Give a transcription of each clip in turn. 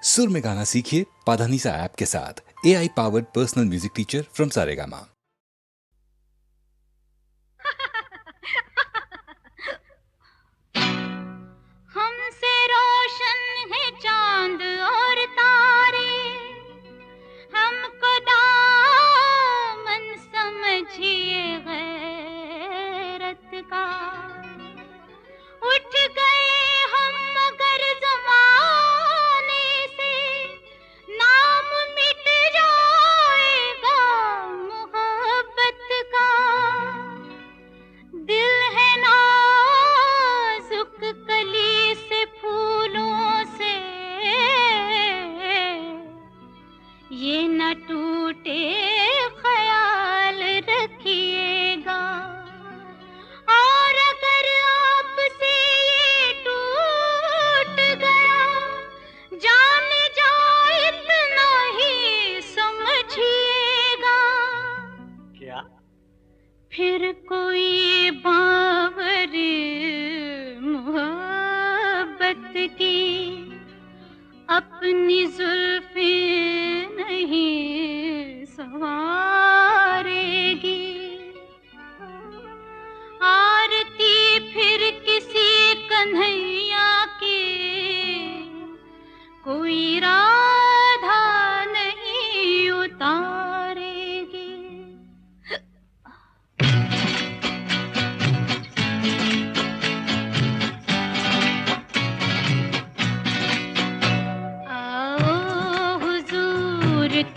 सुर में गाना सीखिए पाधानीसा ऐप के साथ। AI powered personal music teacher from Saregama. हमसे रोशन है चांद और तारे, हमको दामन समझिए गैरत का। उठ गए हम मगर ज़माने से, नाम मिट जाएगा मोहब्बत का। दिल है नाजुक कली से फूलों से, ये न टूटे ख्याल रखिएगा। और अगर आपसे ये टूट गया, जाने जाए इतना ही समझिएगा। क्या? फिर कोई बावर मोहब्बत की अपनी जुल्फे नहीं संवारेगी। आरती फिर किसी कन्हैया की कोई राधा नहीं उतारेगी।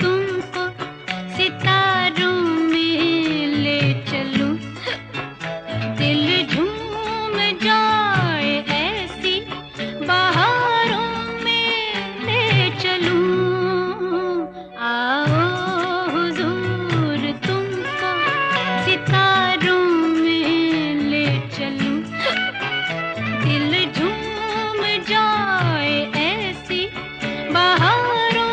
तुमको सितारों में ले चलूं, दिल झूम जाए ऐसी बहारों में ले चलूं। आओ हुजूर तुमको सितारों में ले चलूं, दिल झूम जाए ऐसी बहारों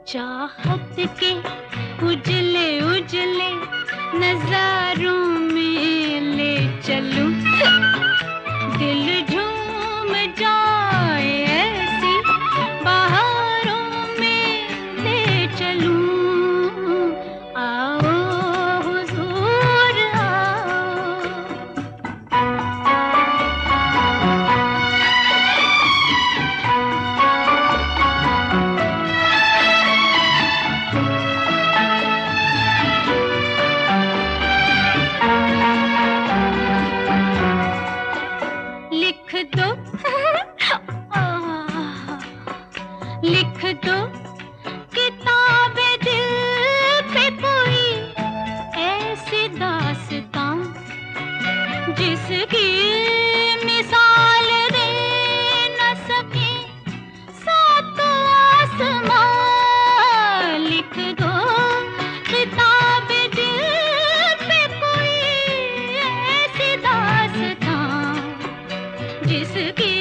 चाहत के उजले उजले नजारों में ले चलूं, दिल झूम जाए ऐसी बहारों में ले चलूं। आओ हुजूर लिख दो किताबे दिल पे कोई ऐसी दास्तां, जिसकी मिसाल दे न सके सातों आसमां। लिख दो किताबे दिल पे कोई ऐसी दास्तां, जिसकी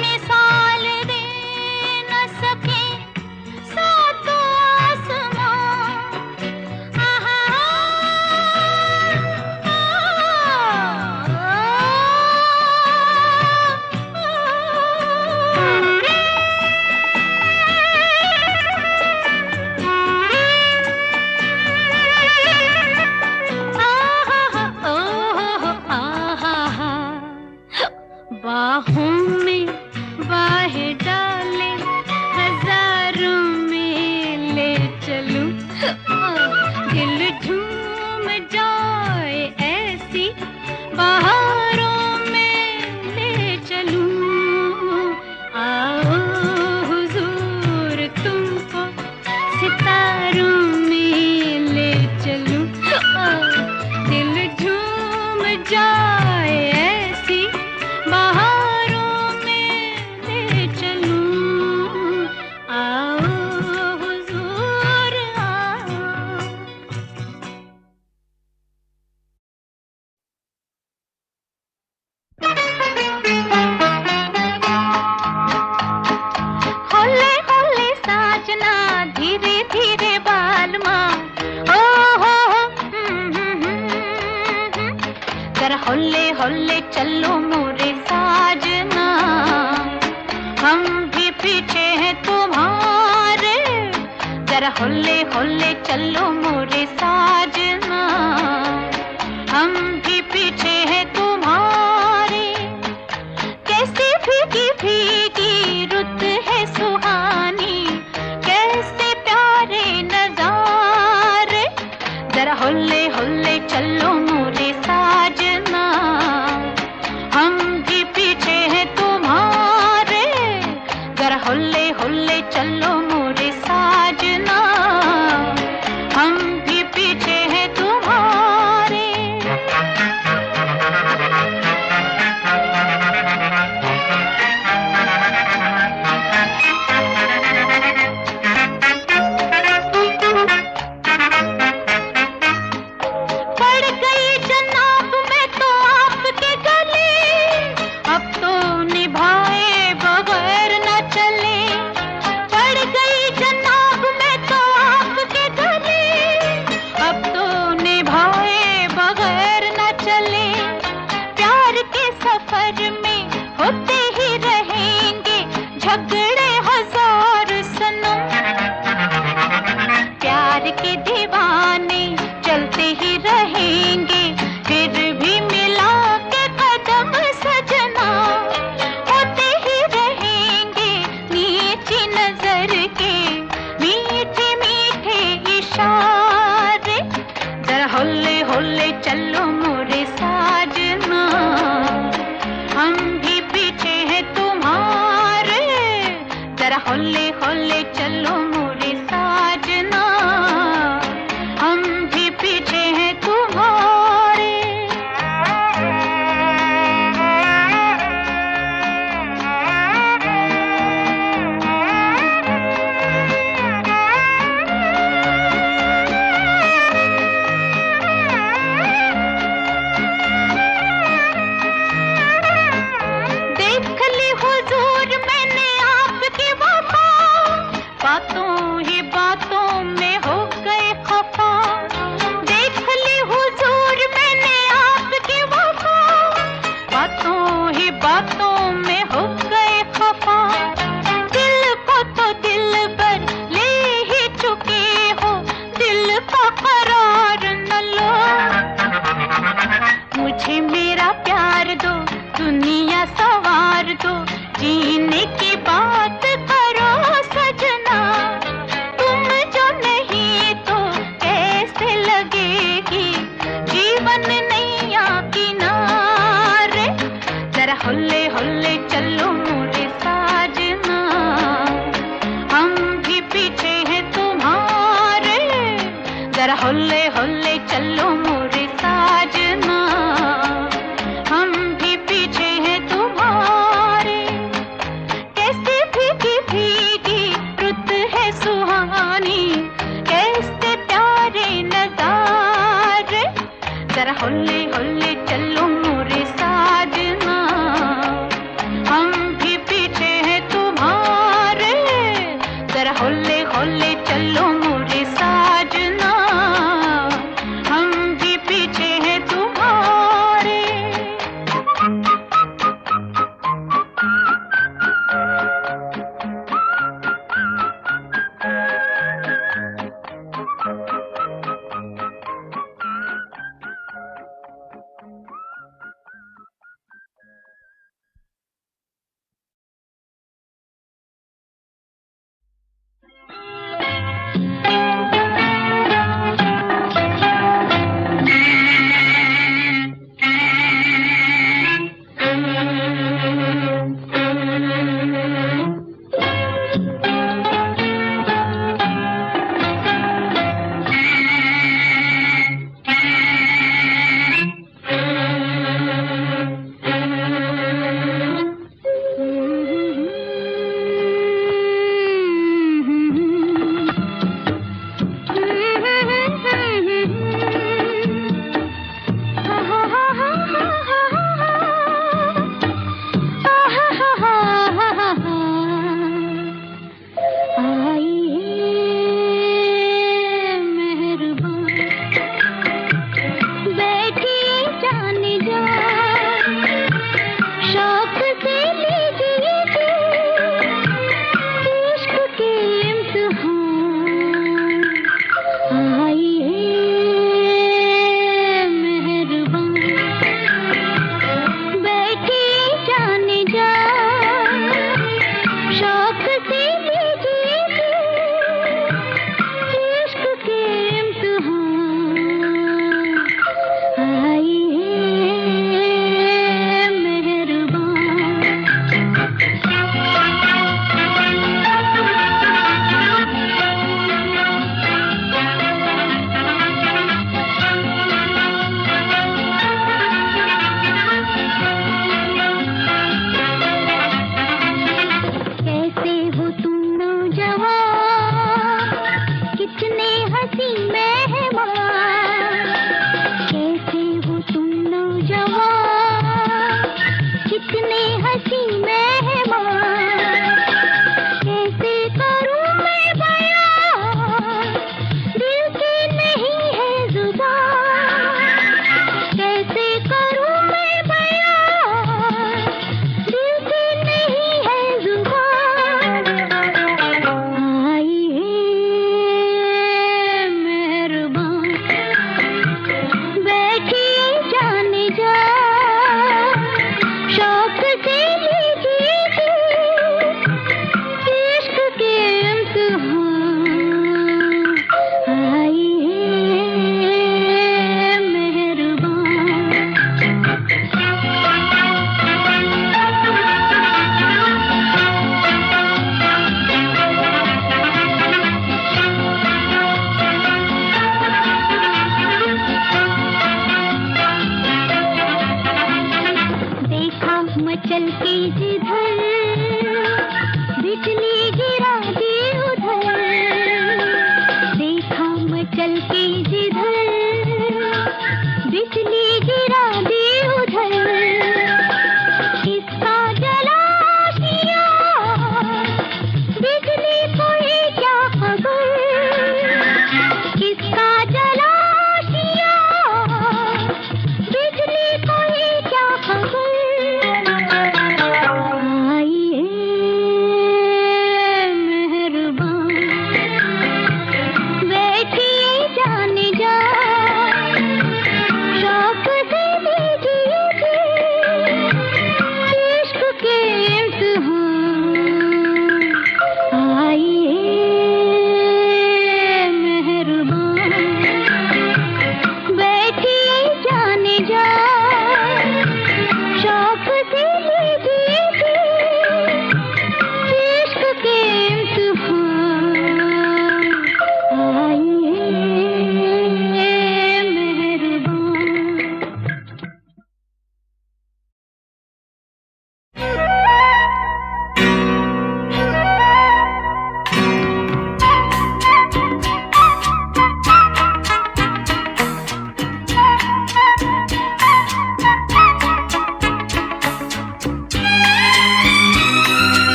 मिसाल दे न सके सातों आसमां। आहा, बहारों में ले चलूं। आओ हुजूर तुमको सितारों में ले चलूं। दिल झूम जाए ऐसी बहारों में ले चलूं। आओ हुजूर आओ। होले होले साजना धीरे धीरे बालमा ओ हो जरा होले होले चलो मोरे साजना, हम भी पीछे हैं तुम्हारे। जरा होले होले चलो मोरे साजना, हम भी पीछे हैं तुम्हारे। कैसी भीगी भीगी रुत है सुहानी, कैसे प्यारे नजारे। जरा होले होले चलो मोरे साजना, हम भी पीछे हैं तुम्हारे। जरा होले होले चलो मोरे साजना, हम भी पीछे हैं तुम्हारे। पड़ गई जनाब मैं तो आपके गले, अब तो निभाए बगैर न चले। पड़ गई जनाब मैं तो आपके गले, अब तो निभाए बगैर न चले। प्यार के सफर में होते ही रहेंगे झगड़े हजार सनम। प्यार के दीवाने चलते ही रहेंगे, फिर भी मिला के कदम सजना। होते ही रहेंगे नीची नजर के मीठे मीठे इशारे। जरा होले होले चलो मोरे साजना, हम भी पीछे हैं तुम्हारे। जरा होले होले चलो मोरे साजना, हम भी पीछे हैं तुम्हारे। देख ली हुजूर मैंने आपकी वफा, बातों ही बातों में हो गए खफा। देख ली हुजूर मैंने आपकी वफा, बातों ही बातों में हो गए खफा। दिल को तो दिल पर ले ही चुके हो, दिल का करार न लो। मुझे मेरा प्यार दो, दुनिया सवार दो, जीने की बात करो सजना। तुम जो नहीं तो कैसे लगेगी जीवन नैया किनारे। जरा होले होले चलो मोरे साजना, हम भी पीछे हैं तुम्हारे। जरा होले होले चलो मोरे साजना, हम भी पीछे हैं तुम्हारे। कैसे भीगी भीगी रुत है सुहानी, कैसे प्यारे नजारे। जरा होले होले चलो मोरे साजना, हम भी पीछे हैं तुम्हारे। जरा होले होले चलो मोरे साजना,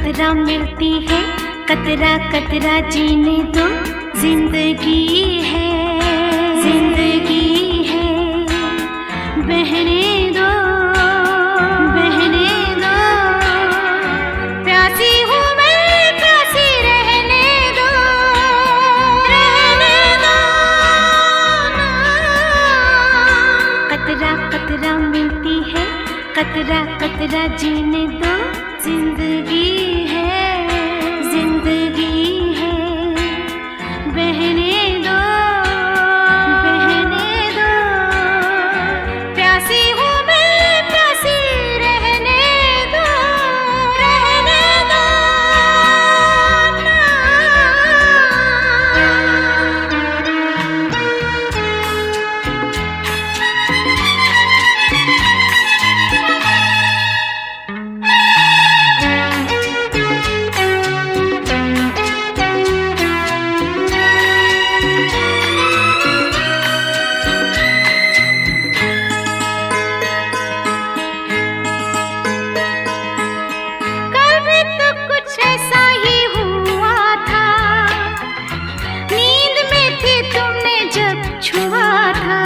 कतरा मिलती है, कतरा कतरा जीने दो, जिंदगी है, जिंदगी है, बहने दो, बहने दो, प्यासी हूँ मैं, प्यासी रहने दो, रहने दो ना। कतरा कतरा मिलती है, कतरा कतरा जीने दो, जिंदगी है, जिंदगी है, बहने दो, बहने दो, प्यासी हूँ मैं, प्यासी रहने दो, रहने दो ना। कभी तो कुछ ऐसा ही हुआ था, नींद में थी तुमने जब छुआ था,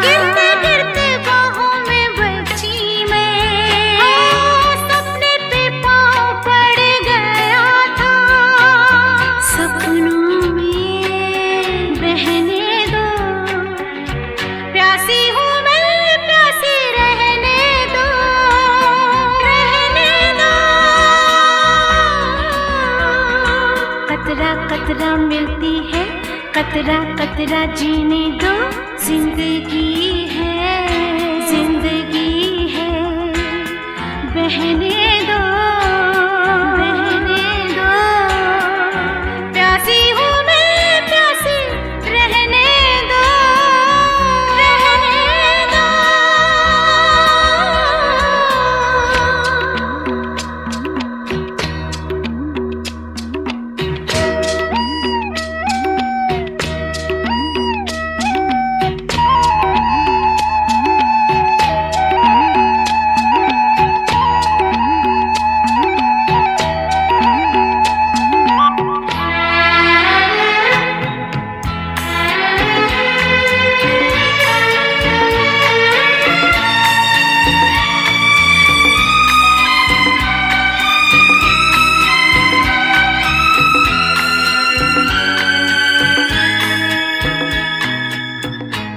गिरते गिरते बाहों में बची मैं, सपने पे पाँव पड़ गया था, सपनों में बहने दो, प्यासी हूँ मैं, प्यासी रहने दो, रहने दो। कतरा कतरा मिलती है, कतरा कतरा जीने दो, जिंदगी है, जिंदगी है, बहने दो, बहने दो, प्यासी हूँ मैं, प्यासी रहने दो, रहने दो।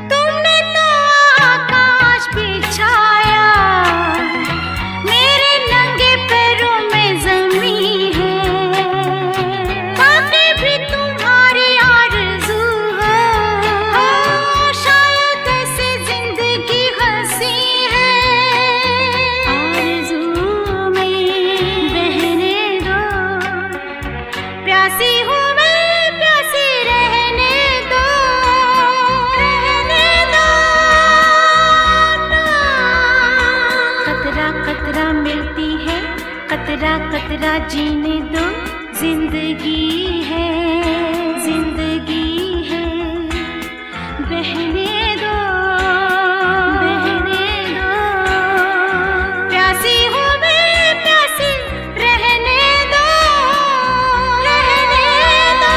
तुमने तो आकाश बिछाया, मेरे नंगे पैरों में ज़मीं है, बातें भी तुम्हारी आरज़ू हो, शायद ऐसे ज़िंदगी हंसी है, आरज़ू में बहने दो, प्यासी हूँ मैं, प्यासी रहने दो, रहने दो ना। कतरा कतरा मिलती है, कतरा कतरा जीने दो, जिंदगी है, जिंदगी है, बहने दो, बहने दो, प्यासी हूँ मैं, प्यासी रहने दो, रहने दो।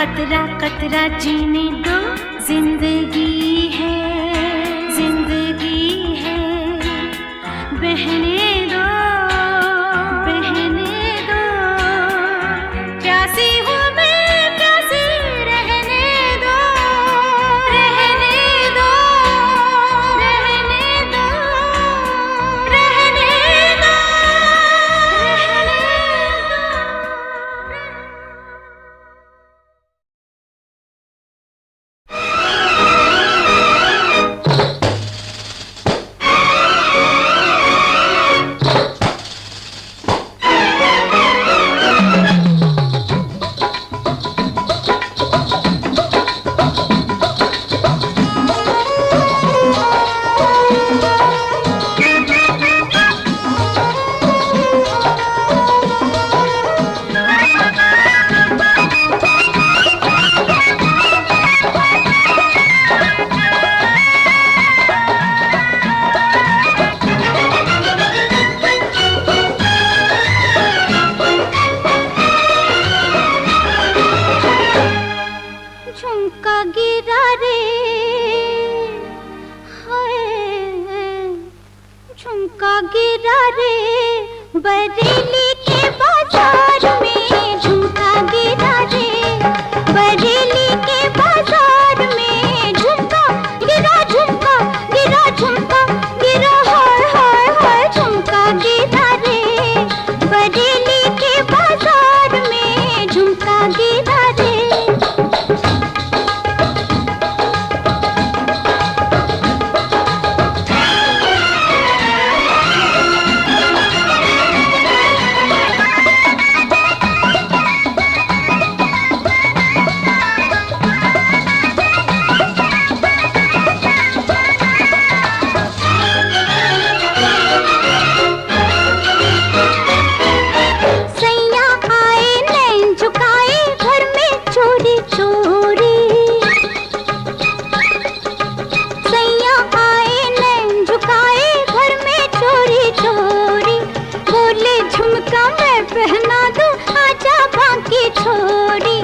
कतरा कतरा जीने दो, जिंदगी है, जिंदगी है, बहने दो, बहने दो, प्यासी हूँ मैं, प्यासी रहने दो, रहने दो, रहने दो, रहने दो, रहने झुमका गिरा रे, हाय झुमका गिरा रे, बरेली के बाजार में झुमका गिरा रे, बरेली के बाजार में झुमका गिरा, झुमका गिरा, झुमका गिरा, हाय हाय हाय झुमका गिरा रे, बरेली के बाजार में झुमका गिरा रे। पहना दो आजा बाकी छोड़ी,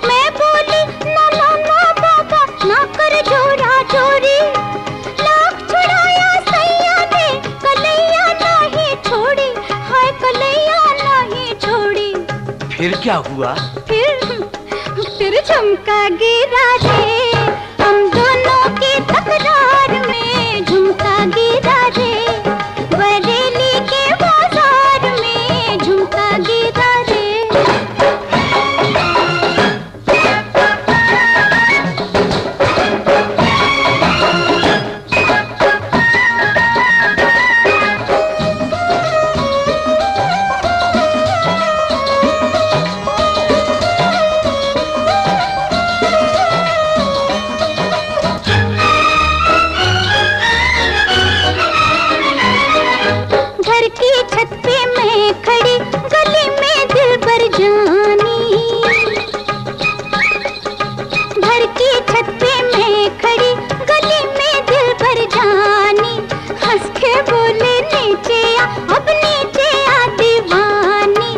मैं बोली ना ना ना बाबा ना कर जोरा जोरी, लाख छुड़ाया सैया ने कलैया नहीं छोड़ी, हाय कलैया नहीं छोड़ी। फिर क्या हुआ? फिर झुमका गिरा रे, हम दोनों की तकरार में झुमका गिरा रे, बरेली के बाजार में झुमका गिरा रे। घर की छत पे मैं खड़ी, गली में दिल भर जानी, घर की छत पे मैं खड़ी, गली में दिल भर जानी, हंस के बोले नीचे आ, अब नीचे आ दीवानी,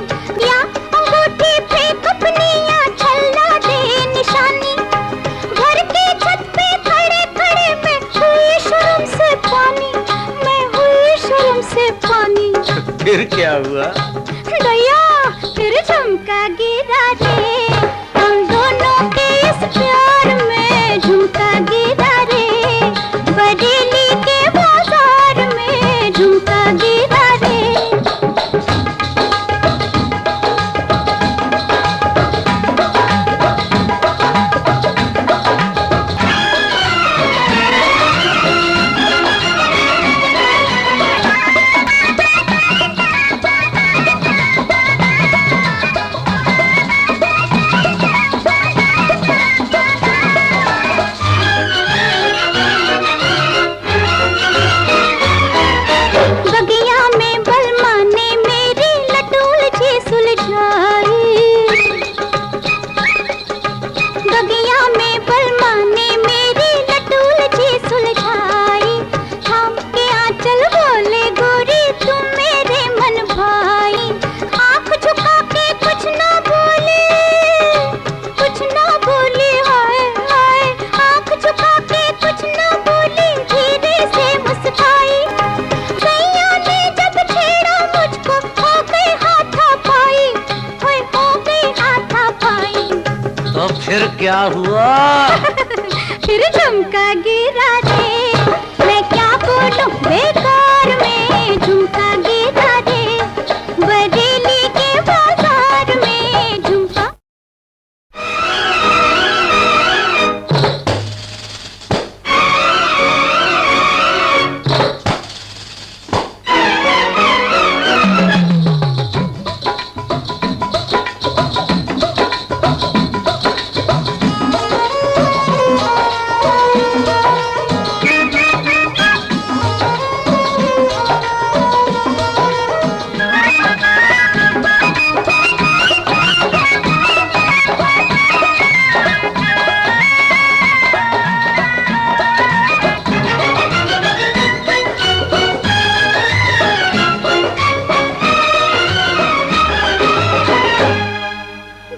या अंगूठी फेंक अपनी या छल्ला दे निशानी, घर की छत पे खड़े खड़े मैं हुई शर्म से पानी, मैं हुई शर्म से पानी। फिर क्या हुआ? दया फिर झुमका गिरा रे, हम दोनों के इस प्यार में झुमका गिरा रे, बरेली के बाजार में झुमका गिरा रे। फिर क्या हुआ? फिर झुमका गिरा रे, मैं क्या बोलूं बेकार में, झुमका गिरा रे, बरेली के बाजार में झुमका।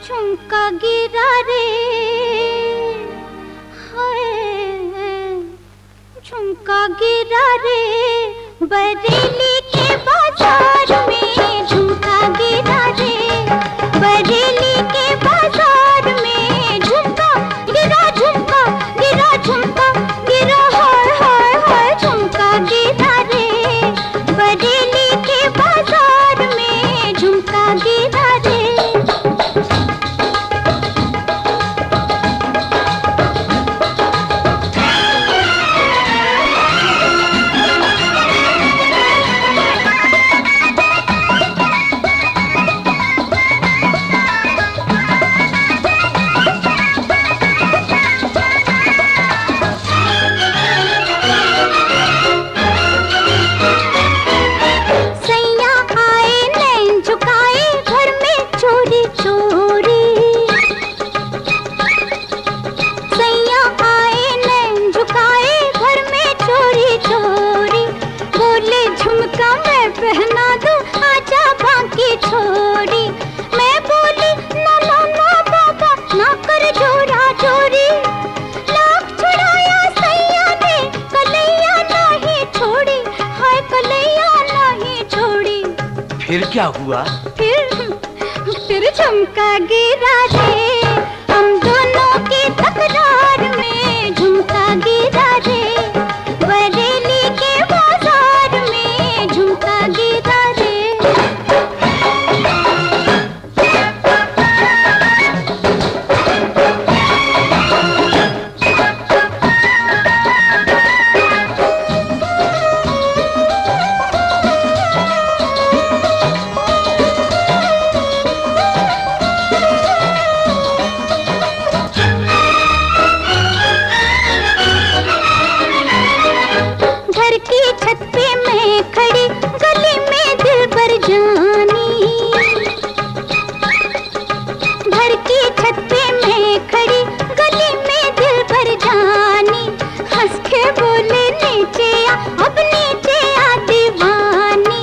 झुमका गिरा रे, हाय झुमका गिरा रे, बरेली के बाजार में झुमका गिरा रे, बरेली के बाजार में झुमका गिरा, झुमका गिरा, झुमका गिरा, हाय हाय हाय झुमका गिरा रे, बरेली के बाजार में झुमका गिरा रे। पहना दूं आजा बाकी छोड़ी, मैं बोली ना ना ना बाबा ना कर जोरा जोरी, लाख छुड़ाया सैया ने कलैया नहीं छोड़ी, हाय कलैया नहीं छोड़ी। फिर क्या हुआ? फिर झुमका गिरा रे, हम दोनों की तकरार में झुमका गिरा रे, बरेली के बाजार में झुमका गिरा रे। घर की छत पे मैं खड़ी, गली में दिल भर जानी, घर की छत पे मैं खड़ी, गली में दिल भर जानी, हंस के बोले नीचे आ, अब नीचे आ दीवानी,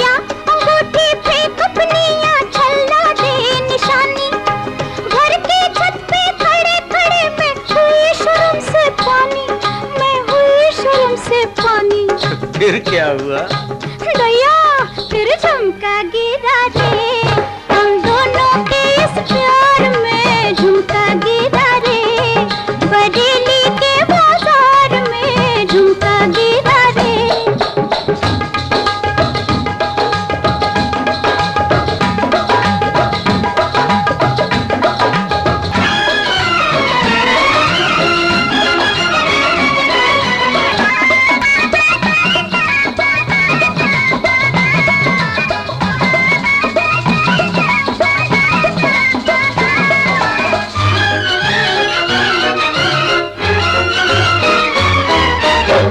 या अंगूठी फेंक अपनी या छल्ला दे निशानी, घर की छत पे खड़े खड़े मैं हुई शर्म से पानी, मैं हुई शर्म से पानी। फिर क्या हुआ? दया फिर झुमका गिरा रे, हम दोनों के इस प्यार में झुमका गिरा रे, बरेली के बाजार में झुमका गिरा रे।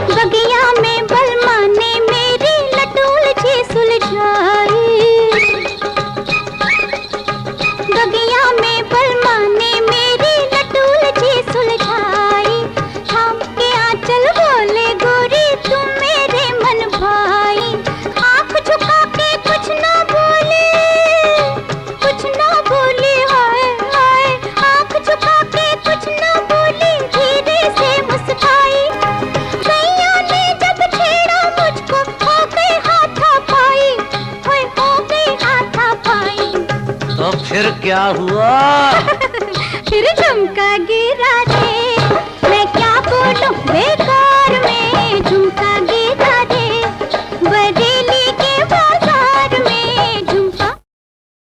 बगिया में बलमा ने मेरी लटूल जी सुलझाई, बगिया में बलमा ने मेरी लटूल जी सुलझाई, थाम के आंचल बोले गोरी तुम मेरे मन भाई, आंख झुका के कुछ ना बोले, कुछ ना बोले, हाय हाय आंख झुका के कुछ ना बोली, धीरे से मुस्काई, सैया ने जब छेड़ा मुझको हो गई हाथापाई, होय हो गई हाथापाई। तो फिर क्या हुआ? फिर झुमका गिरा दे, मैं क्या बोलूं वे